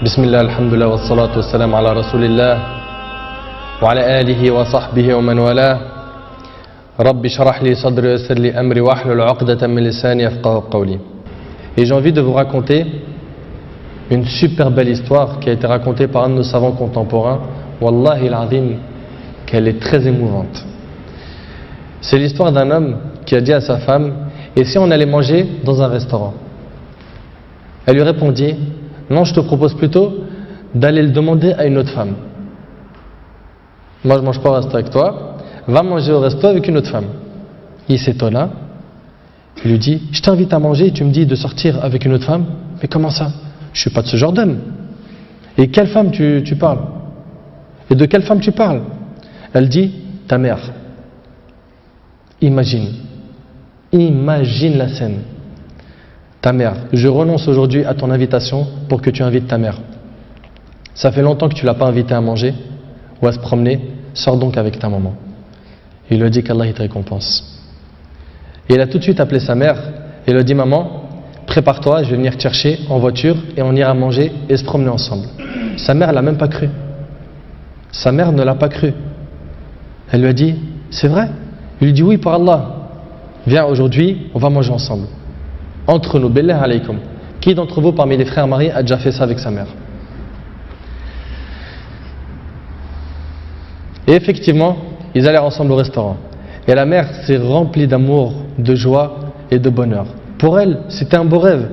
بسم الله الحمد لله والصلاة والسلام على رسول الله وعلى آله وصحبه ومن والاه رب اشرح لي صدري ويسر لي أمري واحلل عقدة من لساني يفقهوا قولي. Et j'ai envie de vous raconter une super belle histoire qui a été racontée par un de nos savants contemporains. Wallahi al-azim, qu'elle est très émouvante. C'est l'histoire d'un homme qui a dit à sa femme: et si on allait manger dans un restaurant? Elle lui répondit: non, je te propose plutôt d'aller le demander à une autre femme. Moi je mange pas au resto avec toi, va manger au resto avec une autre femme. Il s'étonna, il lui dit: je t'invite à manger et tu me dis de sortir avec une autre femme? Mais comment ça? Je suis pas de ce genre d'homme. Et quelle femme tu parles? Et de quelle femme tu parles? Elle dit: ta mère. Imagine la scène. Ta mère, je renonce aujourd'hui à ton invitation pour que tu invites ta mère. Ça fait longtemps que tu ne l'as pas invitée à manger ou à se promener, sors donc avec ta maman. Il lui a dit qu'Allah te récompense. Et il a tout de suite appelé sa mère et lui a dit: maman, prépare-toi, je vais venir te chercher en voiture et on ira manger et se promener ensemble. Sa mère, elle n'a même pas cru. Sa mère ne l'a pas cru. Elle lui a dit: c'est vrai? Il lui dit: oui, par Allah. Viens aujourd'hui, on va manger ensemble. Entre nous, billah alaykum. Qui d'entre vous parmi les frères mariés a déjà fait ça avec sa mère? Et effectivement, ils allèrent ensemble au restaurant. Et la mère s'est remplie d'amour, de joie et de bonheur. Pour elle, c'était un beau rêve.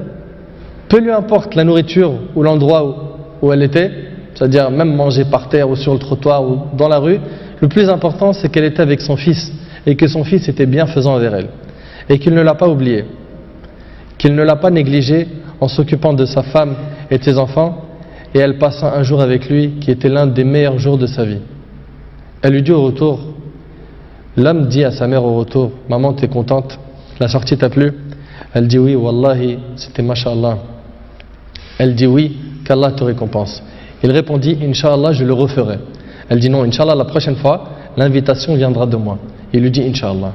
Peu lui importe la nourriture ou l'endroit où elle était, c'est-à-dire même manger par terre ou sur le trottoir ou dans la rue, le plus important c'est qu'elle était avec son fils et que son fils était bienfaisant envers elle. Et qu'il ne l'a pas oublié, qu'il ne l'a pas négligé en s'occupant de sa femme et de ses enfants, et elle passa un jour avec lui qui était l'un des meilleurs jours de sa vie. Elle lui dit au retour, l'homme dit à sa mère au retour: maman, t'es contente? La sortie t'a plu? Elle dit: oui, wallahi, c'était masha'Allah. Elle dit: oui, qu'Allah te récompense. Il répondit: Inch'Allah, je le referai. Elle dit: non, Inch'Allah, la prochaine fois, l'invitation viendra de moi. Il lui dit: Inch'Allah.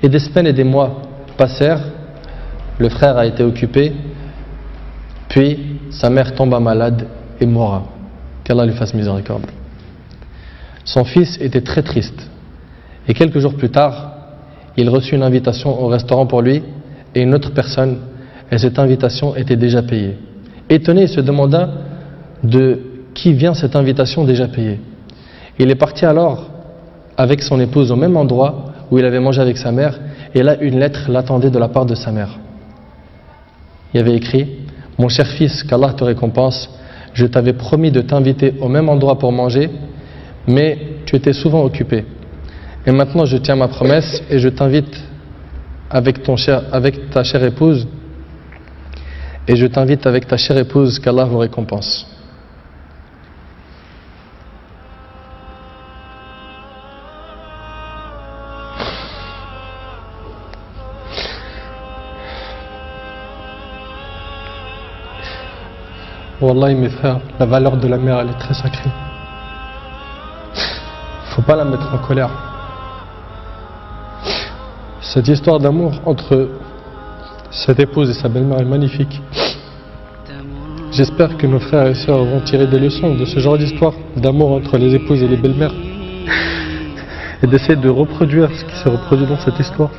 Et des semaines et des mois passèrent, le frère a été occupé, puis sa mère tomba malade et mourra. Qu'Allah lui fasse miséricorde. Son fils était très triste. Et quelques jours plus tard, il reçut une invitation au restaurant pour lui et une autre personne, et cette invitation était déjà payée. Étonné, il se demanda de qui vient cette invitation déjà payée. Il est parti alors avec son épouse au même endroit où il avait mangé avec sa mère, et là une lettre l'attendait de la part de sa mère. Il y avait écrit: mon cher fils, qu'Allah te récompense, je t'avais promis de t'inviter au même endroit pour manger, mais tu étais souvent occupé. Et maintenant je tiens ma promesse et je t'invite avec ta chère épouse, et je t'invite avec ta chère épouse, qu'Allah vous récompense. Wallahi mes frères, la valeur de la mère elle est très sacrée. Faut pas la mettre en colère. Cette histoire d'amour entre cette épouse et sa belle-mère est magnifique. J'espère que nos frères et sœurs vont tirer des leçons de ce genre d'histoire d'amour entre les épouses et les belles-mères et d'essayer de reproduire ce qui s'est reproduit dans cette histoire.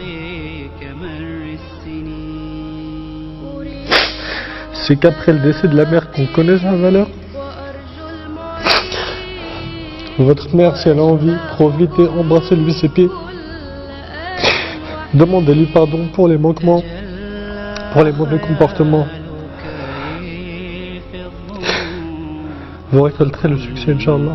C'est qu'après le décès de la mère qu'on connaît sa valeur. Votre mère, si elle a envie, profitez, embrassez-lui ses pieds. Demandez-lui pardon pour les manquements, pour les mauvais comportements. Vous récolterez le succès, Inch'Allah.